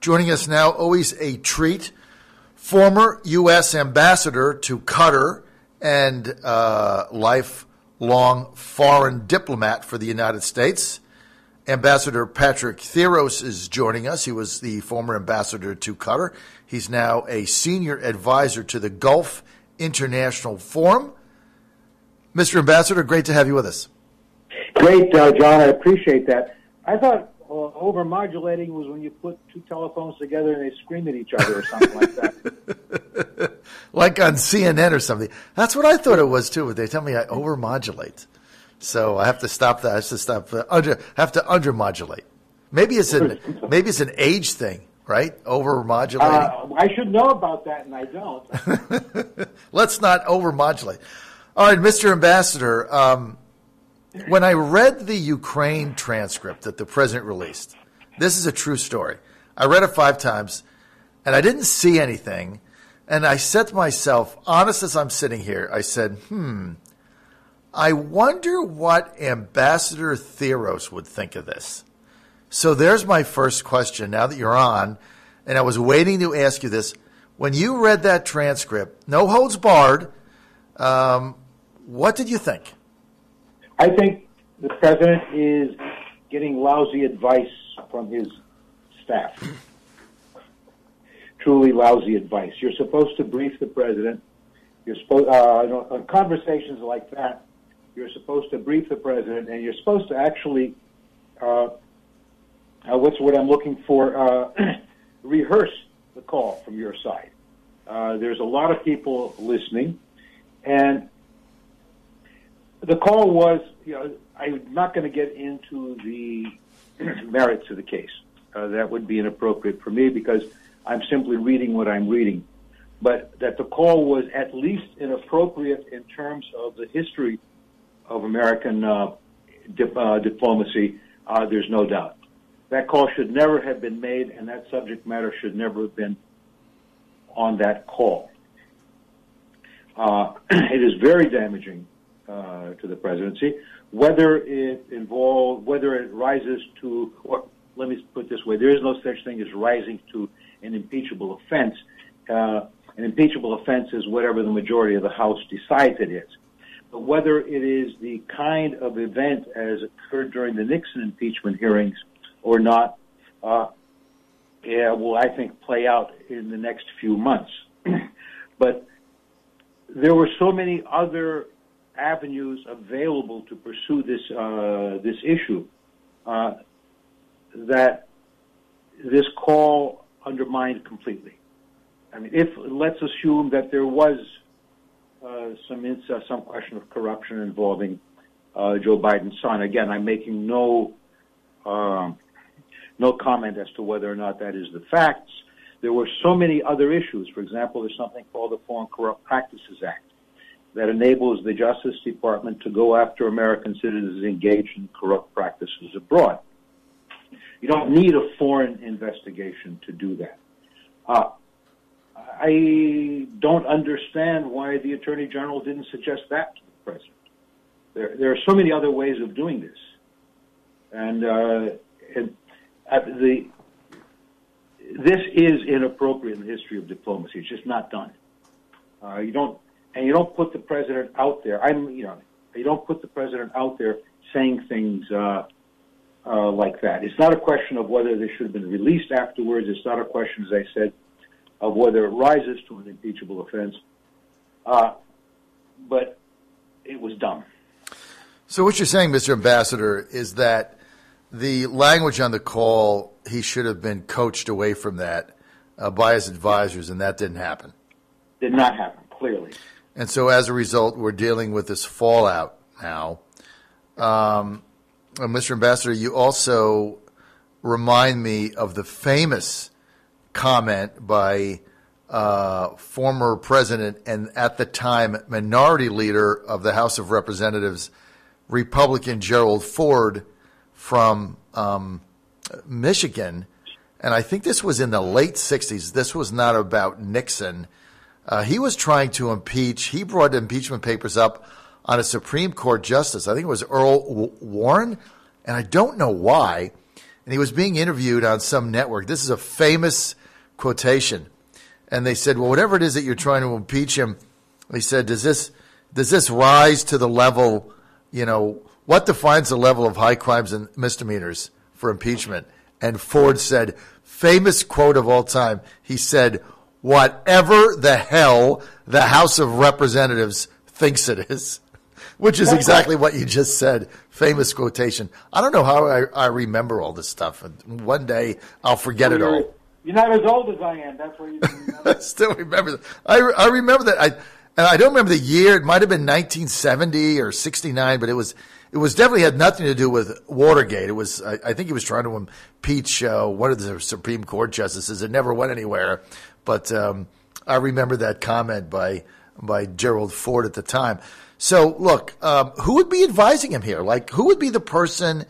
Joining us now, always a treat, former U.S. ambassador to Qatar and lifelong foreign diplomat for the United States. Ambassador Patrick Theros is joining us. He was the former ambassador to Qatar. He's now a senior advisor to the Gulf International Forum. Mr. Ambassador, great to have you with us. Great, John. I appreciate that. I thought overmodulating was when you put two telephones together and they scream at each other or something like that. Like on CNN or something. That's what I thought it was, too, but they tell me I overmodulate. So I have to stop that. I have to undermodulate. Maybe it's an age thing, right? Overmodulating. I should know about that, and I don't. Let's not overmodulate. All right, Mr. Ambassador, when I read the Ukraine transcript that the president released, this is a true story. I read it 5 times, and I didn't see anything. And I said to myself, honest as I'm sitting here, I said, I wonder what Ambassador Theros would think of this. So there's my first question now that you're on, and I was waiting to ask you this. When you read that transcript, no holds barred, what did you think? I think the president is getting lousy advice from his staff. Truly lousy advice. You're supposed to brief the president. You're supposed on conversations like that. You're supposed to brief the president, and you're supposed to actually, what's what I'm looking for? Rehearse the call from your side. There's a lot of people listening, and the call was, I'm not going to get into the merits of the case. That would be inappropriate for me because I'm simply reading what I'm reading. But that the call was at least inappropriate in terms of the history of American diplomacy, there's no doubt. That call should never have been made, and that subject matter should never have been on that call. It is very damaging to the presidency, whether it rises to, or let me put it this way, there is no such thing as rising to an impeachable offense. An impeachable offense is whatever the majority of the House decides it is. But whether it is the kind of event as occurred during the Nixon impeachment hearings or not, will, I think, play out in the next few months. But there were so many other avenues available to pursue this issue that this call undermined completely. I mean, let's assume that there was some question of corruption involving Joe Biden's son. Again, I'm making no comment as to whether or not that is the facts. There were so many other issues. For example, there's something called the Foreign Corrupt Practices Act that enables the Justice Department to go after American citizens engaged in corrupt practices abroad. You don't need a foreign investigation to do that. I don't understand why the Attorney General didn't suggest that to the President. There are so many other ways of doing this. And this is inappropriate in the history of diplomacy. It's just not done. You don't put the President out there. You don't put the President out there saying things like that. It's not a question of whether they should have been released afterwards. It's not a question, as I said, of whether it rises to an impeachable offense. But it was dumb. So what you're saying, Mr. Ambassador, is that the language on the call, he should have been coached away from that by his advisors, and that didn't happen. Did not happen, clearly. And so as a result, we're dealing with this fallout now. Mr. Ambassador, you also remind me of the famous comment by former president and at the time minority leader of the House of Representatives, Republican Gerald Ford from Michigan. And I think this was in the late 60s. This was not about Nixon. He was trying to impeach. He brought impeachment papers up on a Supreme Court justice. I think it was Earl Warren. And I don't know why. and he was being interviewed on some network. This is a famous quotation. And they said, well, whatever it is that you're trying to impeach him, he said, does this rise to the level, what defines the level of high crimes and misdemeanors for impeachment? And Ford said, famous quote of all time, he said, whatever the hell the House of Representatives thinks it is, which is exactly what you just said. Famous quotation. I don't know how I remember all this stuff. And one day I'll forget it all. You're not as old as I am. That's why you don't remember. I still remember that. I remember that. I don't remember the year. It might have been 1970 or 69, but it was definitely had nothing to do with Watergate. It was, I think he was trying to impeach one of the Supreme Court justices. It never went anywhere. But I remember that comment by Gerald Ford at the time. So, look, who would be advising him here? Like, who would be the person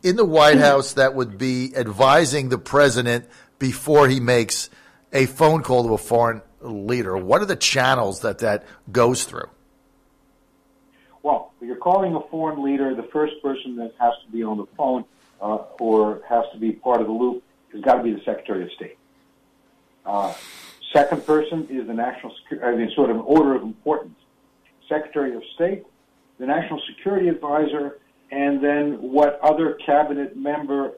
in the White House that would be advising the president before he makes a phone call to a foreign leader? What are the channels that goes through? Well, if you're calling a foreign leader, the first person that has to be on the phone or has to be part of the loop has got to be the Secretary of State. Second person is the national security, sort of an order of importance. Secretary of State, the National Security Advisor, and then what other cabinet member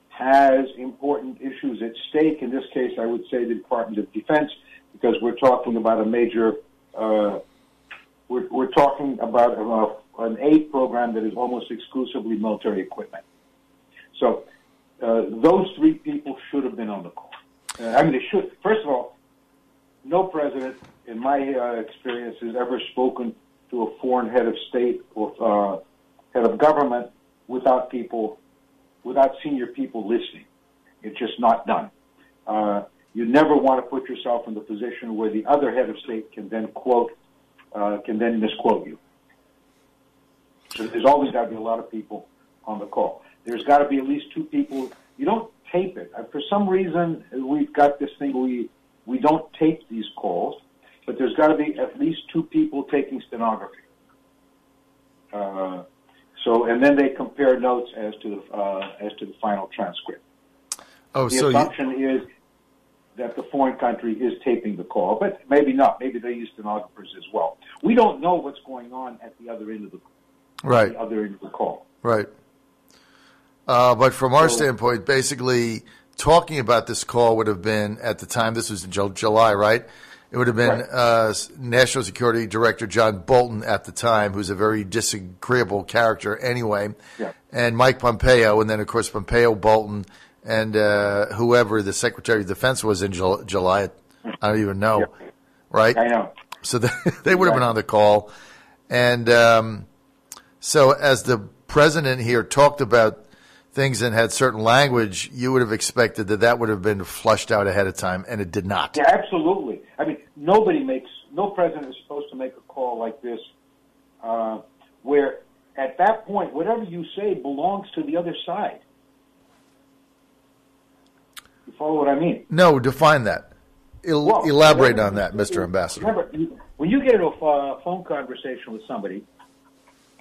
has important issues at stake. In this case, I would say the Department of Defense, because we're talking about a major, we're talking about an aid program that is almost exclusively military equipment. So those three people should have been on the call. They should. First of all, no president, in my experience, has ever spoken to a foreign head of state or head of government without senior people listening. It's just not done. You never want to put yourself in the position where the other head of state can then misquote you. So there's always got to be a lot of people on the call. There's got to be at least two people. You don't tape it. For some reason, we've got this thing we don't tape these calls, but there's got to be at least two people taking stenography. And then they compare notes as to the final transcript. The assumption is that the foreign country is taping the call, but maybe not. Maybe they use stenographers as well. We don't know what's going on at the other end of the call. Right. But from our standpoint, basically talking about this call would have been, at the time, this was in July, right? It would have been National Security Director John Bolton at the time, who's a very disagreeable character anyway, and Mike Pompeo, and then, of course, Pompeo, Bolton, and whoever the Secretary of Defense was in July. I don't even know, right? I know. So they would have been on the call. And so as the president here talked about things and had certain language, you would have expected that would have been flushed out ahead of time, and it did not. Yeah, absolutely. I mean, no president is supposed to make a call like this where at that point, whatever you say belongs to the other side. You follow what I mean? No, define that. Elaborate on that, Mr. Ambassador. Remember, when you get into a phone conversation with somebody,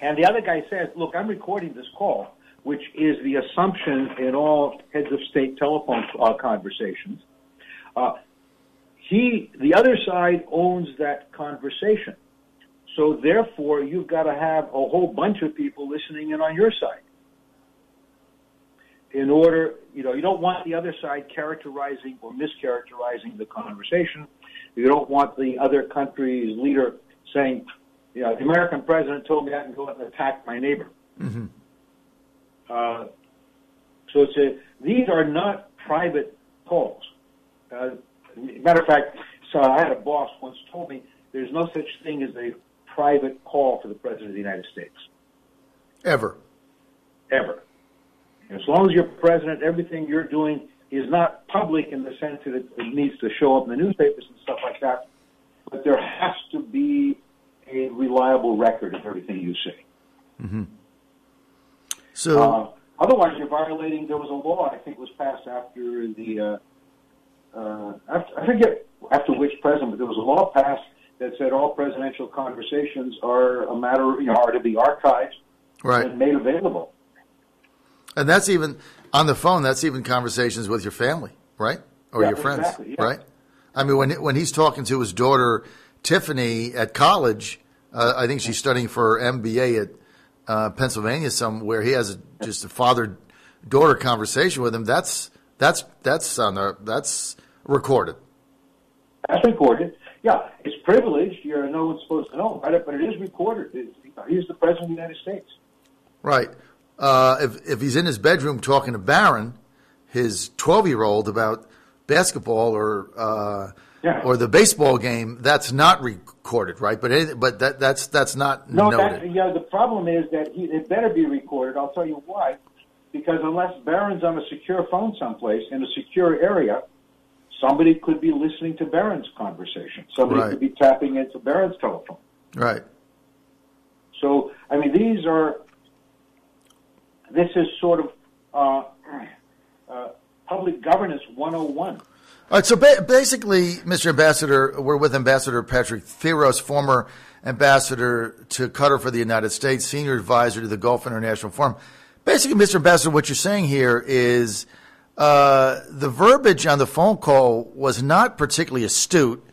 and the other guy says, look, I'm recording this call, which is the assumption in all heads of state telephone conversations, the other side owns that conversation. So therefore, you've got to have a whole bunch of people listening in on your side. In order, you don't want the other side characterizing or mischaracterizing the conversation. You don't want the other country's leader saying, the American president told me I can go and attack my neighbor. Mm-hmm. So these are not private calls. Matter of fact, I had a boss once told me there's no such thing as a private call for the President of the United States. Ever. As long as you're president, everything you're doing is not public in the sense that it needs to show up in the newspapers and stuff like that, but there has to be a reliable record of everything you say. Mm-hmm. So, otherwise, you're violating. There was a law I think was passed after I forget after which president, but there was a law passed that said all presidential conversations are a matter, are to be archived and made available. And that's even on the phone. That's even conversations with your family, right? Or your friends, exactly, yeah. right? I mean, when he's talking to his daughter Tiffany at college, I think she's studying for her MBA at Pennsylvania somewhere. He has just a father-daughter conversation with him. That's recorded. That's recorded. Yeah, it's privileged. No one's supposed to know about it, but it is recorded. He's the president of the United States. Right. If he's in his bedroom talking to Barron, his 12-year-old, about basketball or the baseball game, that's not recorded, right? But that's not noted. The problem is that it better be recorded. I'll tell you why. Because unless Barron's on a secure phone someplace in a secure area, somebody could be listening to Barron's conversation. Somebody could be tapping into Barron's telephone. Right. So, I mean, this is sort of public governance 101. All right, so basically, Mr. Ambassador, we're with Ambassador Patrick Theros, former ambassador to Qatar for the United States, senior advisor to the Gulf International Forum. Basically, Mr. Ambassador, what you're saying here is the verbiage on the phone call was not particularly astute.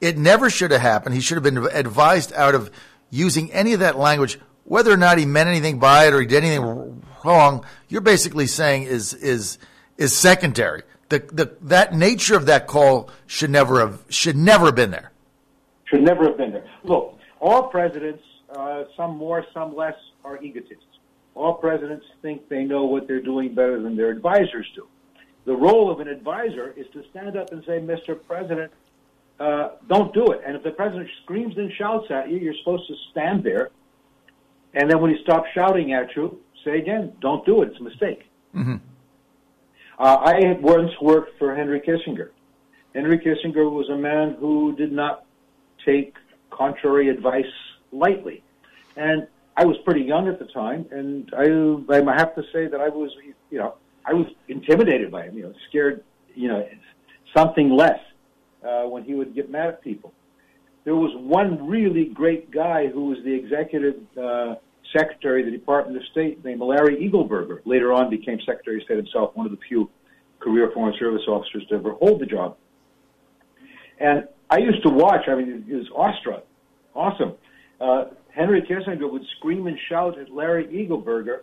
It never should have happened. He should have been advised out of using any of that language, whether or not he meant anything by it or he did anything wrong. You're basically saying is secondary. That nature of that call should never have been there. Should never have been there. Look, all presidents, some more, some less, are egotists. All presidents think they know what they're doing better than their advisors do. The role of an advisor is to stand up and say, Mr. President, don't do it. And if the president screams and shouts at you, you're supposed to stand there. And then when he stops shouting at you, say again, don't do it. It's a mistake. Mm-hmm. I had once worked for Henry Kissinger. Henry Kissinger was a man who did not take contrary advice lightly. And I was pretty young at the time, and I have to say that I was intimidated by him, scared, something less when he would get mad at people. There was one really great guy who was the executive secretary of the Department of State named Larry Eagleburger. Later on became Secretary of State himself, one of the few career Foreign Service officers to ever hold the job. And I used to watch, it was awestruck, awesome. Henry Kissinger would scream and shout at Larry Eagleburger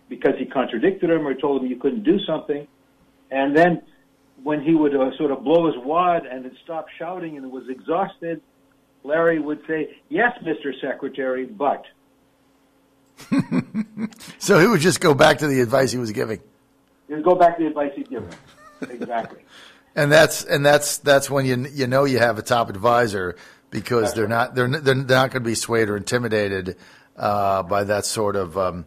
because he contradicted him or told him you couldn't do something. And then when he would sort of blow his wad and then stop shouting and was exhausted, Larry would say, yes, Mr. Secretary, but. So he would just go back to the advice he was giving. He would go back to the advice he'd given. Exactly. And that's when you know you have a top advisor, because they're not going to be swayed or intimidated by that sort of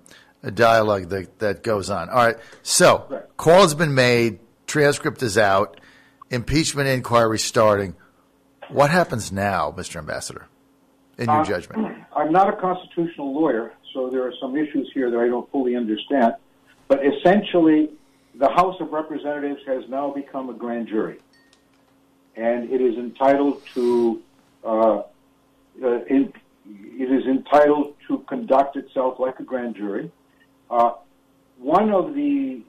dialogue that goes on. All right. So call has been made. Transcript is out. Impeachment inquiry starting. What happens now, Mr. Ambassador, in your judgment? I'm not a constitutional lawyer, so there are some issues here that I don't fully understand. But essentially, the House of Representatives has now become a grand jury, and it is entitled to conduct itself like a grand jury. One of the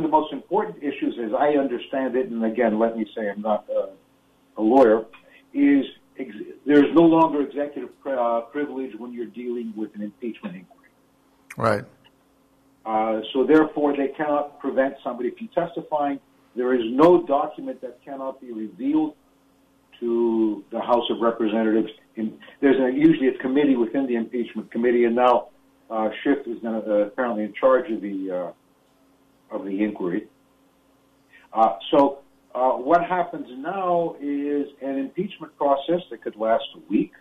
most important issues, as I understand it, and again, let me say I'm not a lawyer, is there's no longer executive privilege when you're dealing with an impeachment inquiry. Right. So therefore, they cannot prevent somebody from testifying. There is no document that cannot be revealed to the House of Representatives. There's usually a committee within the impeachment committee, and now Schiff is apparently in charge of the inquiry. So what happens now is an impeachment process that could last a week,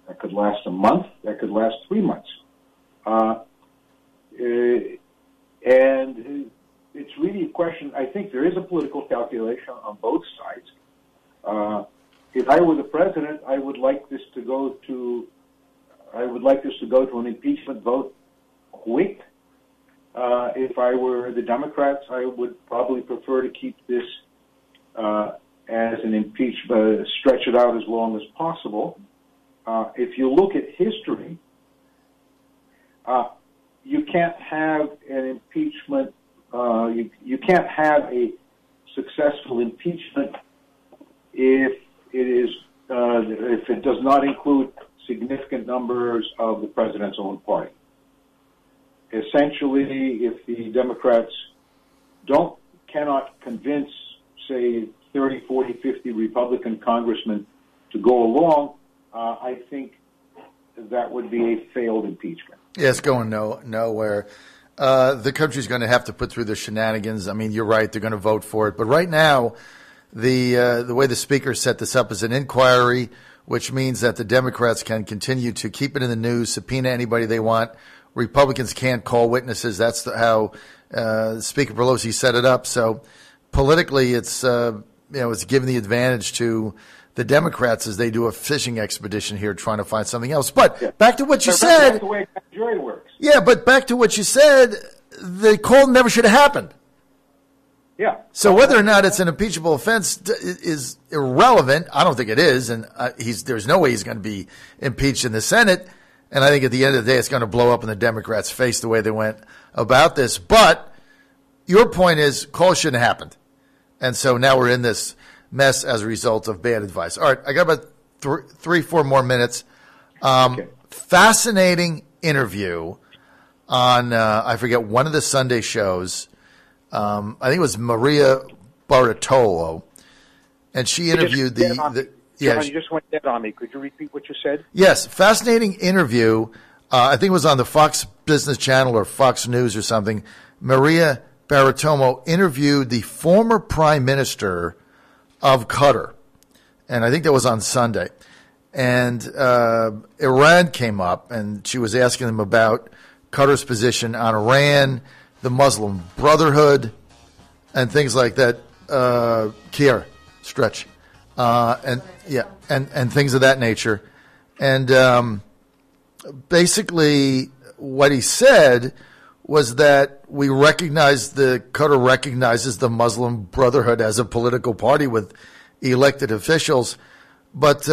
that could last a month, that could last 3 months. And it's really a question. I think there is a political calculation on both sides. If I were the president, I would like this to go to an impeachment vote quick. If I were the Democrats, I would probably prefer to keep this as an impeachment, stretch it out as long as possible. If you look at history, you can't have an impeachment. You can't have a successful impeachment if it does not include significant numbers of the president's own party. Essentially, if the Democrats cannot convince, say, 30, 40, 50 Republican congressmen to go along, I think that would be a failed impeachment. Yeah, it's going nowhere. The country's going to have to put through the shenanigans. I mean, you're right; they're going to vote for it. But right now, the way the speaker set this up is an inquiry, which means that the Democrats can continue to keep it in the news, subpoena anybody they want. Republicans can't call witnesses. That's how Speaker Pelosi set it up. So politically, it's giving the advantage to the Democrats as they do a fishing expedition here, trying to find something else. But back to what you said. That's the way jury works. Yeah, but back to what you said. The call never should have happened. Yeah. So whether or not it's an impeachable offense is irrelevant. I don't think it is, and there's no way he's going to be impeached in the Senate. And I think at the end of the day, it's going to blow up in the Democrats' face the way they went about this. But your point is, call shouldn't have happened. And so now we're in this mess as a result of bad advice. All right, I got about 3-4 more minutes. Okay. Fascinating interview on, I forget, one of the Sunday shows. I think it was Maria Bartolo, and she interviewed John, you just went dead on me. Could you repeat what you said? Yes, fascinating interview. I think it was on the Fox Business Channel or Fox News or something. Maria Bartiromo interviewed the former Prime Minister of Qatar, and I think that was on Sunday. And Iran came up, and she was asking them about Qatar's position on Iran, the Muslim Brotherhood, and things like that. Kier, stretch. And things of that nature. And basically what he said was that Qatar recognizes the Muslim Brotherhood as a political party with elected officials. But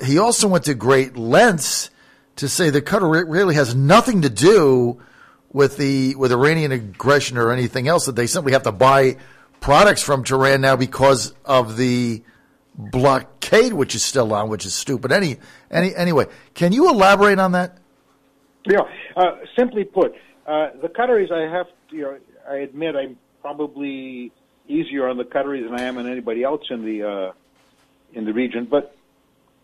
he also went to great lengths to say that Qatar really has nothing to do with Iranian aggression or anything else, that they simply have to buy products from Tehran now because of the blockade, which is still on, which is stupid. Anyway, can you elaborate on that? Yeah. Simply put, the Qataris, I admit I'm probably easier on the Qataris than I am on anybody else in the region. But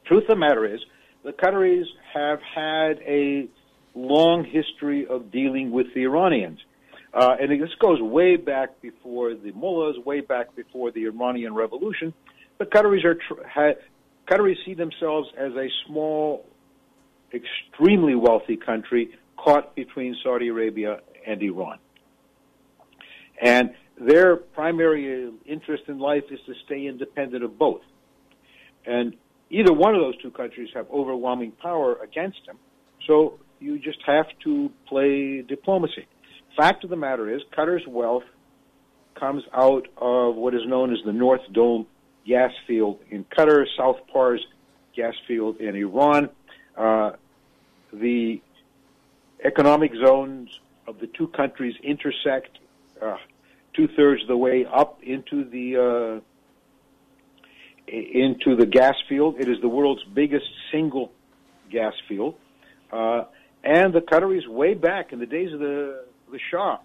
truth of the matter is, the Qataris have had a long history of dealing with the Iranians. And this goes way back before the mullahs, way back before the Iranian Revolution. The Qataris see themselves as a small, extremely wealthy country caught between Saudi Arabia and Iran. And their primary interest in life is to stay independent of both. And either one of those two countries have overwhelming power against them, so you just have to play diplomacy. Fact of the matter is, Qatar's wealth comes out of what is known as the North Dome gas field in Qatar, South Pars gas field in Iran. The economic zones of the two countries intersect two-thirds of the way up into the gas field. It is the world's biggest single gas field. And the Qataris, way back in the days of the Shah,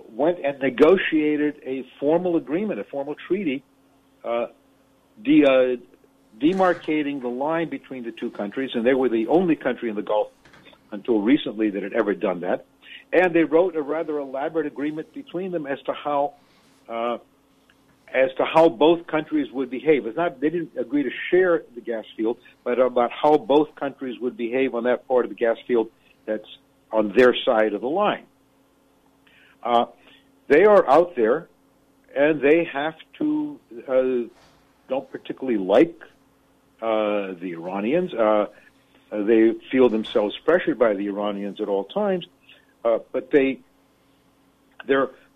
went and negotiated a formal agreement, a formal treaty, demarcating the line between the two countries, and they were the only country in the Gulf until recently that had ever done that. And they wrote a rather elaborate agreement between them as to how both countries would behave. They didn't agree to share the gas field, but about how both countries would behave on that part of the gas field that's on their side of the line. They are out there, and they have to don't particularly like the Iranians. They feel themselves pressured by the Iranians at all times, but they're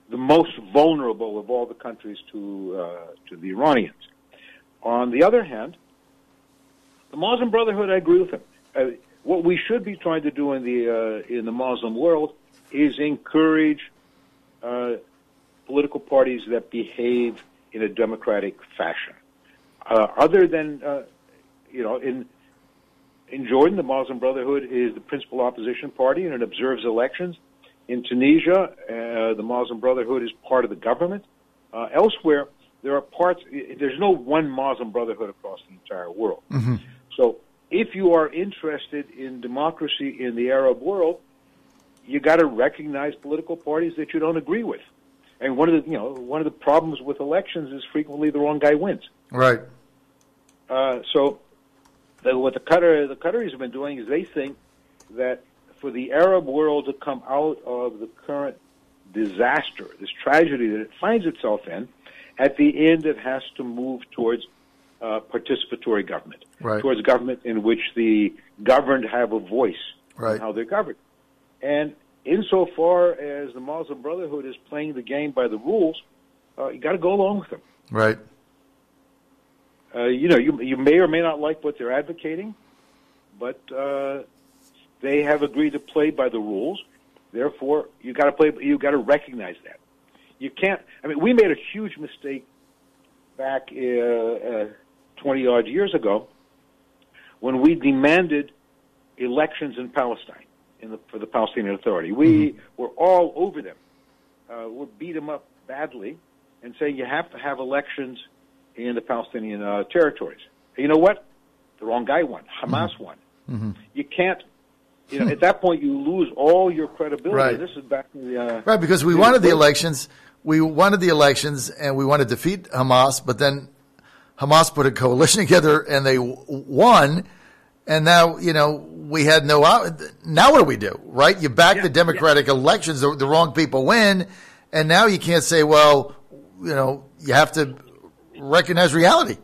the most vulnerable of all the countries to the Iranians. On the other hand, the Muslim Brotherhood, I agree with them. What we should be trying to do in the Muslim world is encourage political parties that behave in a democratic fashion. Other than, in Jordan, the Muslim Brotherhood is the principal opposition party and it observes elections. In Tunisia, the Muslim Brotherhood is part of the government. Elsewhere, there are parts, there's no one Muslim Brotherhood across the entire world. Mm-hmm. So if you are interested in democracy in the Arab world, you got to recognize political parties that you don't agree with. And one of the problems with elections is frequently the wrong guy wins. Right. So what the Qataris have been doing is they think that for the Arab world to come out of the current disaster, this tragedy that it finds itself in, at the end it has to move towards participatory government, right. towards government in which the governed have a voice right. in how they're governed. And insofar as the Muslim Brotherhood is playing the game by the rules, you got to go along with them. Right. You may or may not like what they're advocating, but they have agreed to play by the rules. Therefore, you got to play. You got to recognize that. You can't. I mean, we made a huge mistake back 20 odd years ago when we demanded elections in Palestine for the Palestinian Authority. We were all over them. We beat them up badly and saying you have to have elections in the Palestinian territories. You know what? The wrong guy won. Hamas won. Mm-hmm. You can't. At that point, you lose all your credibility. Right. This is back in the right, because we wanted the elections. We wanted the elections, and we wanted to defeat Hamas. But then Hamas put a coalition together, and they won. And now, we had no. Now what do we do? Right? You back the democratic elections. The wrong people win, and now you can't say, well, you have to recognize reality.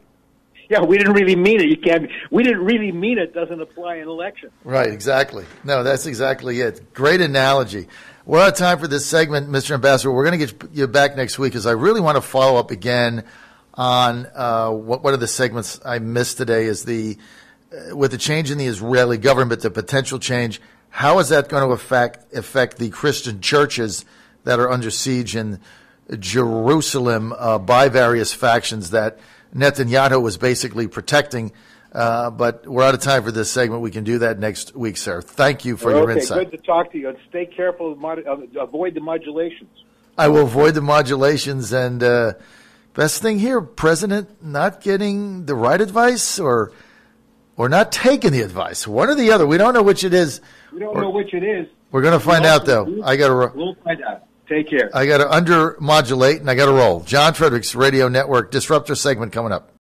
Yeah, we didn't really mean it. You can't. We didn't really mean it. Doesn't apply in election. Right. Exactly. No, that's exactly it. Great analogy. We're out of time for this segment, Mr. Ambassador. We're going to get you back next week because I really want to follow up again on one of the segments I missed today is with the change in the Israeli government, the potential change. How is that going to affect the Christian churches that are under siege in Jerusalem by various factions that Netanyahu was basically protecting? But we're out of time for this segment. We can do that next week, sir. Thank you for your insight. Okay, good to talk to you. And stay careful. Avoid the modulations. I will avoid the modulations. And best thing here, President not getting the right advice or not taking the advice. One or the other. We don't know which it is. We don't know which it is. We're going to find out, though. We'll find out. Take care. I got to under-modulate, and I got to roll. John Fredericks Radio Network Disruptor segment coming up.